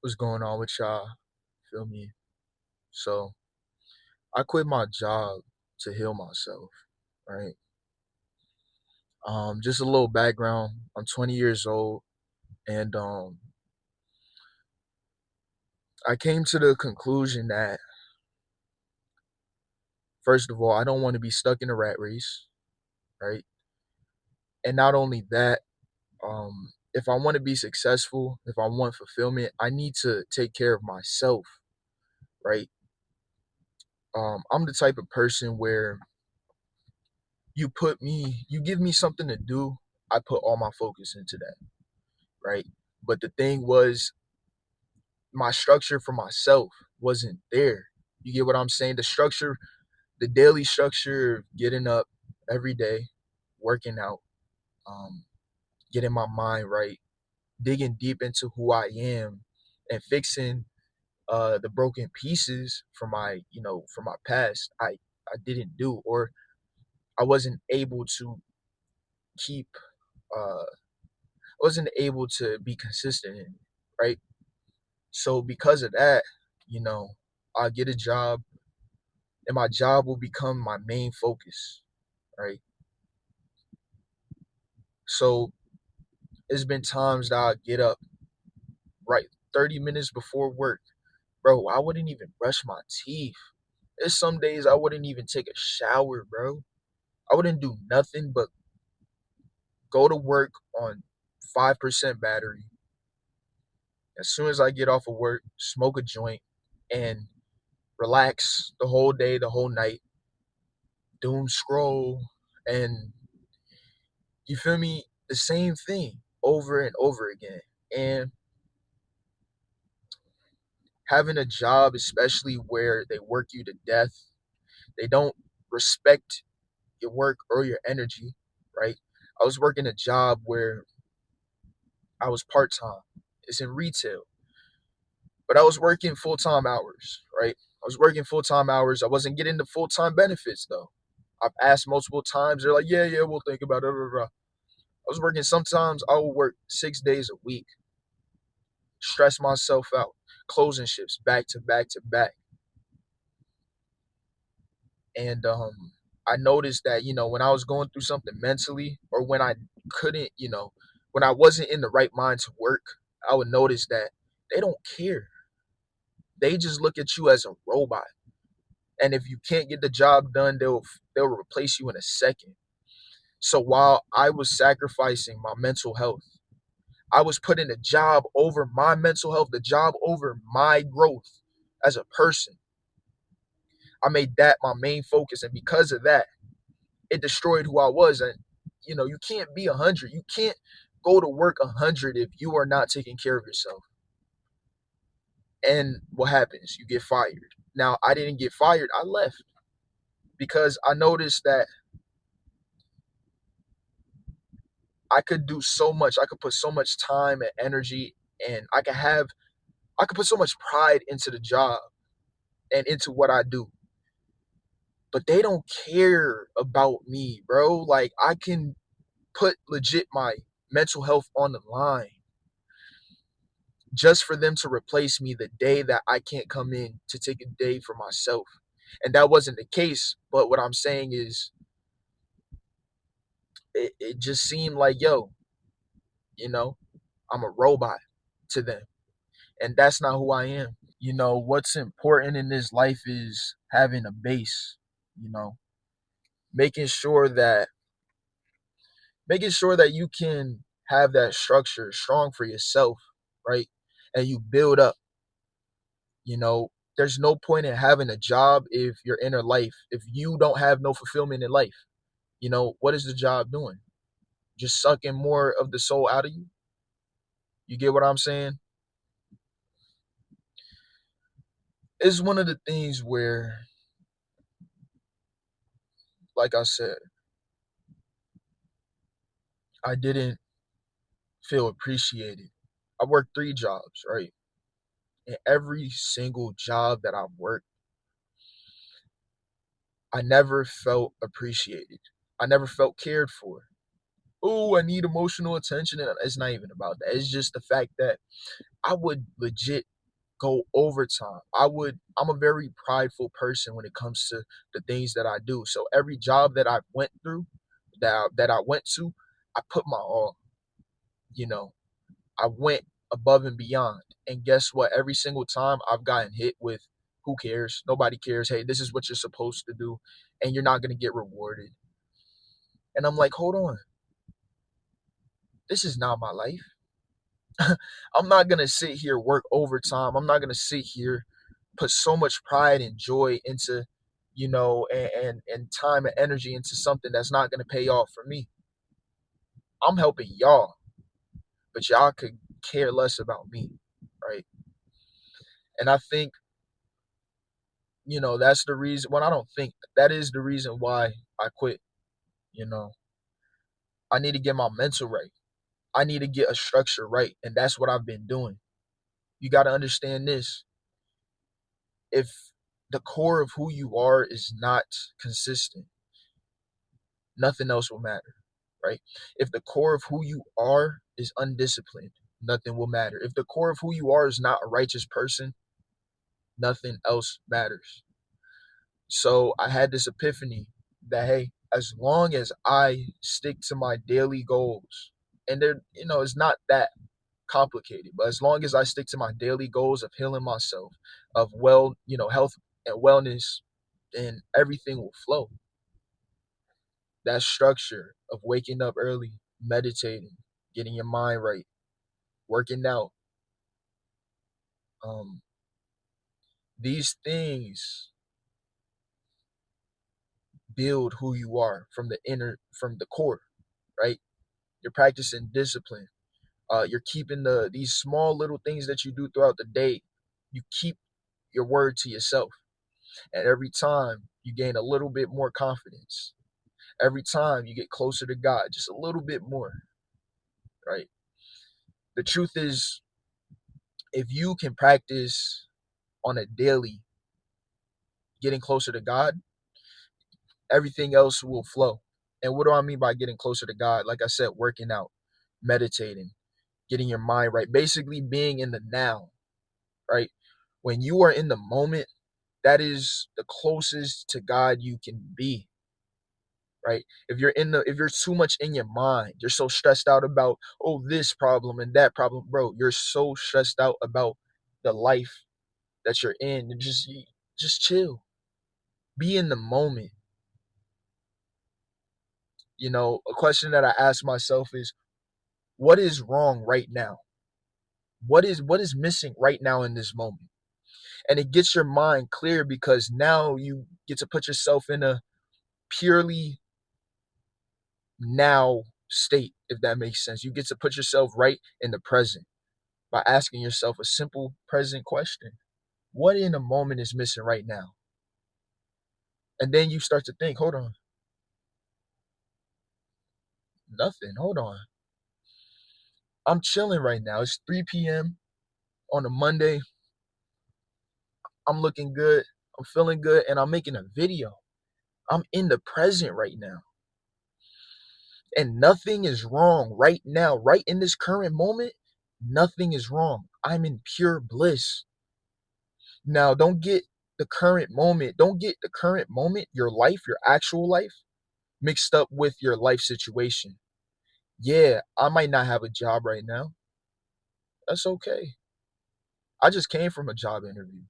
What's going on with y'all? Feel me? So I quit my job to heal myself, right? Just a little background. I'm 20 years old, and I came to the conclusion that first of all, I don't want to be stuck in a rat race, right? And not only that, if I want to be successful, if I want fulfillment, I need to take care of myself, right? I'm the type of person where you give me something to do, I put all my focus into that, right? But the thing was, my structure for myself wasn't there. You get what I'm saying? The structure, the daily structure, of getting up every day, working out, um, getting my mind right, digging deep into who I am, and fixing the broken pieces from from my past. I didn't do, or I wasn't able to keep. Wasn't able to be consistent in, right? So because of that, you know, I get a job and my job will become my main focus, right? So it's been times that I get up right 30 minutes before work. Bro, I wouldn't even brush my teeth. There's some days I wouldn't even take a shower, bro. I wouldn't do nothing but go to work on 5% battery. As soon as I get off of work, smoke a joint and relax the whole day, the whole night, doom scroll, and you feel me? The same thing over and over again. And having a job, especially where they work you to death, they don't respect your work or your energy, right? I was working a job where I was part time. It's in retail, but I was working full time hours, right? I was working full time hours. I wasn't getting the full time benefits though. I've asked multiple times. They're like, yeah, we'll think about it. I was working sometimes I would work 6 days a week, stress myself out, closing shifts back to back to back. And I noticed that, when I was going through something mentally or when I couldn't, when I wasn't in the right mind to work, I would notice that they don't care. They just look at you as a robot. And if you can't get the job done, they'll replace you in a second. So while I was sacrificing my mental health, I was putting the job over my mental health, the job over my growth as a person. I made that my main focus. And because of that, it destroyed who I was. And, you can't be 100. You can't go to work 100 if you are not taking care of yourself. And what happens? You get fired. Now, I didn't get fired. I left because I noticed that I could do so much. I could put so much time and energy, and I could put so much pride into the job and into what I do, but they don't care about me, bro. Like, I can put legit my mental health on the line just for them to replace me the day that I can't come in to take a day for myself. And that wasn't the case. But what I'm saying is, it just seemed like, yo, you know, I'm a robot to them. And that's not who I am. What's important in this life is having a base, you know, making sure that making sure that you can have that structure strong for yourself, right? And you build up, you know, there's no point in having a job if your inner life, if you don't have no fulfillment in life, what is the job doing? Just sucking more of the soul out of you? You get what I'm saying? It's one of the things where, like I said, I didn't feel appreciated. I worked 3 jobs, right? And every single job that I've worked, I never felt appreciated. I never felt cared for. Oh, I need emotional attention. And it's not even about that. It's just the fact that I would legit go overtime. I'm a very prideful person when it comes to the things that I do. So every job that I went through, that I went to, I put my all, you know. I went above and beyond. And guess what? Every single time I've gotten hit with who cares? Nobody cares. Hey, this is what you're supposed to do and you're not going to get rewarded. And I'm like, "Hold on. This is not my life. I'm not going to sit here work overtime. I'm not going to sit here put so much pride and joy into, and time and energy into something that's not going to pay off for me. I'm helping y'all, but y'all could care less about me, right?" And I think, that's the reason. Well, I don't think that is the reason why I quit. You know, I need to get my mental right. I need to get a structure right, and that's what I've been doing. You got to understand this. If the core of who you are is not consistent, nothing else will matter, right? If the core of who you are is undisciplined, nothing will matter. If the core of who you are is not a righteous person, nothing else matters. So I had this epiphany that, hey, as long as I stick to my daily goals, and it's not that complicated, but as long as I stick to my daily goals of healing myself, of health and wellness, then everything will flow. That structure of waking up early, meditating, getting your mind right, working out, um, these things build who you are from the core, right? You're practicing discipline. You're keeping these small little things that you do throughout the day. You keep your word to yourself, and every time you gain a little bit more confidence. Every time you get closer to God, just a little bit more, right? The truth is, if you can practice on a daily getting closer to God, everything else will flow. And what do I mean by getting closer to God? Like I said, working out, meditating, getting your mind right, basically being in the now, right? When you are in the moment, that is the closest to God you can be, right? If you're too much in your mind, you're so stressed out about, oh, this problem and that problem, bro, you're so stressed out about the life that you're in. And just chill. Be in the moment. A question that I ask myself is, what is wrong right now? What is missing right now in this moment? And it gets your mind clear because now you get to put yourself in a purely now state, if that makes sense. You get to put yourself right in the present by asking yourself a simple present question. What in a moment is missing right now? And then you start to think, hold on, nothing, hold on. I'm chilling right now. It's 3 p.m. on a Monday. I'm looking good. I'm feeling good. And I'm making a video. I'm in the present right now. And nothing is wrong right now. Right in this current moment, nothing is wrong. I'm in pure bliss. Now, don't get the current moment, your life, your actual life, mixed up with your life situation. Yeah, I might not have a job right now. That's okay. I just came from a job interview.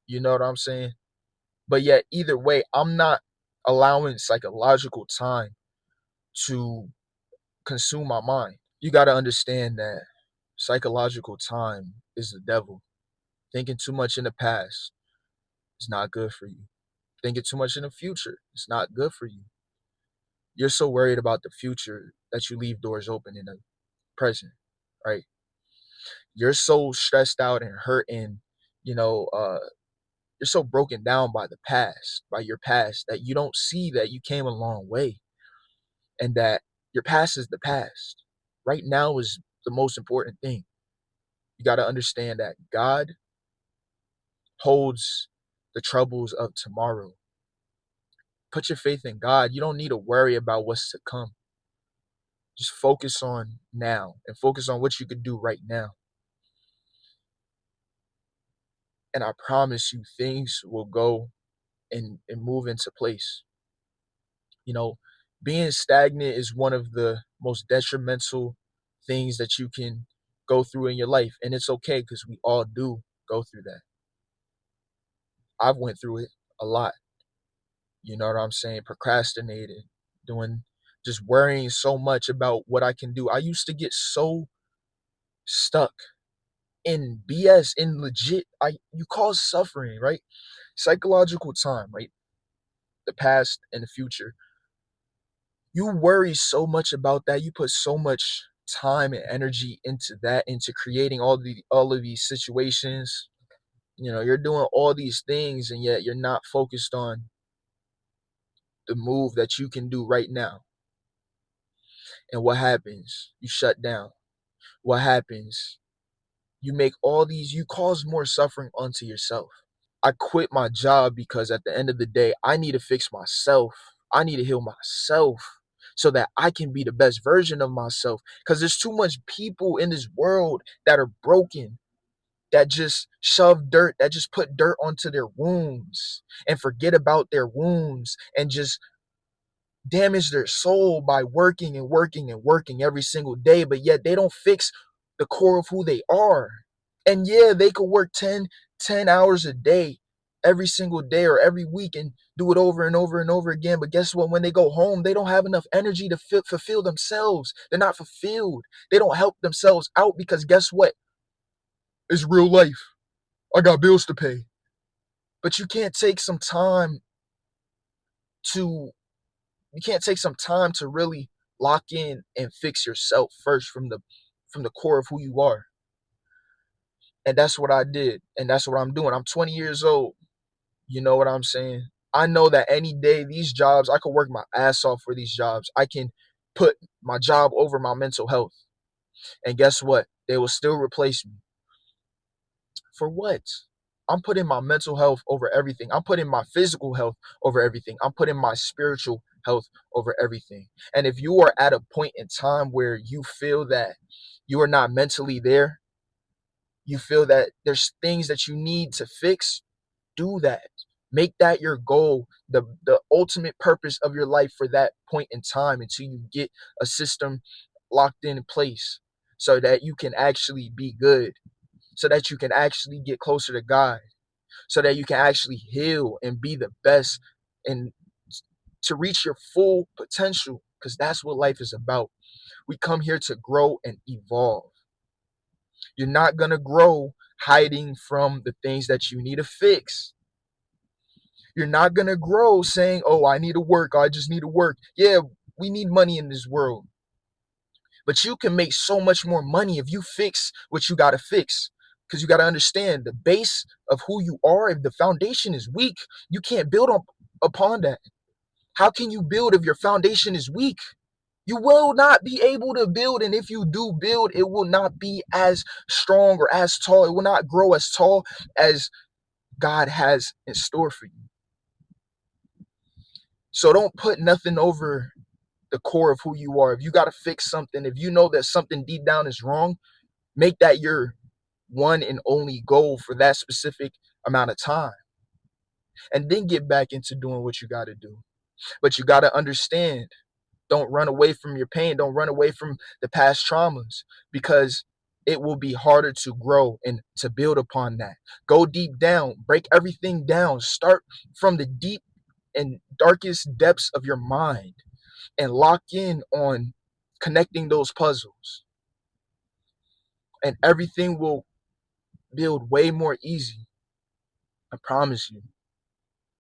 You know what I'm saying? But yet, either way, I'm not allowing psychological time to consume my mind. You got to understand that psychological time is the devil. Thinking too much in the past is not good for you. Thinking too much in the future is not good for you. You're so worried about the future that you leave doors open in the present, right? You're so stressed out and hurt and, you know, uh, you're so broken down by the past, by your past, that you don't see that you came a long way and that your past is the past. Right now is the most important thing. You got to understand that God holds the troubles of tomorrow. Put your faith in God. You don't need to worry about what's to come. Just focus on now and focus on what you could do right now. and I promise you things will go and move into place. You know, being stagnant is one of the most detrimental things that you can go through in your life, and it's okay because we all do go through that. I've went through it a lot. You know what I'm saying? Procrastinating, doing, just worrying so much about what I can do. I used to get so stuck in BS, in legit, I you cause suffering, right? Psychological time, right? The past and the future. You worry so much about that. You put so much time and energy into that, into creating all of these situations. You know, you're doing all these things and yet you're not focused on the move that you can do right now. And what happens? You shut down. What happens? You make all these, you cause more suffering onto yourself. I quit my job because at the end of the day, I need to fix myself. I need to heal myself so that I can be the best version of myself. Because there's too much people in this world that are broken, that just shove dirt, that just put dirt onto their wounds and forget about their wounds and just damage their soul by working and working and working every single day. But yet they don't fix the core of who they are. And yeah, they could work 10 hours a day every single day or every week and do it over and over and over again. But guess what? When they go home, they don't have enough energy to fulfill themselves. They're not fulfilled. They don't help themselves out because guess what? It's real life. I got bills to pay. But to you can't take some time to really lock in and fix yourself first from the core of who you are. And that's what I did. And that's what I'm doing. I'm 20 years old. You know what I'm saying? I know that any day these jobs, I could work my ass off for these jobs. I can put my job over my mental health. And guess what? They will still replace me. For what? I'm putting my mental health over everything. I'm putting my physical health over everything. I'm putting my spiritual health over everything. And if you are at a point in time where you feel that you are not mentally there, you feel that there's things that you need to fix, do that. Make that your goal, the ultimate purpose of your life for that point in time until you get a system locked in place so that you can actually be good, so that you can actually get closer to God, so that you can actually heal and be the best and to reach your full potential because that's what life is about. We come here to grow and evolve. You're not going to grow hiding from the things that you need to fix. You're not going to grow saying, oh, I need to work. I just need to work. Yeah, we need money in this world. But you can make so much more money if you fix what you got to fix. Because you got to understand the base of who you are. If the foundation is weak, you can't build upon that. How can you build if your foundation is weak? You will not be able to build. And if you do build, it will not be as strong or as tall. It will not grow as tall as God has in store for you. So don't put nothing over the core of who you are. If you got to fix something, if you know that something deep down is wrong, make that your one and only goal for that specific amount of time. And then get back into doing what you got to do. But you got to understand, don't run away from your pain. Don't run away from the past traumas because it will be harder to grow and to build upon that. Go deep down, break everything down. Start from the deep and darkest depths of your mind and lock in on connecting those puzzles. And everything will build way more easy. I promise you.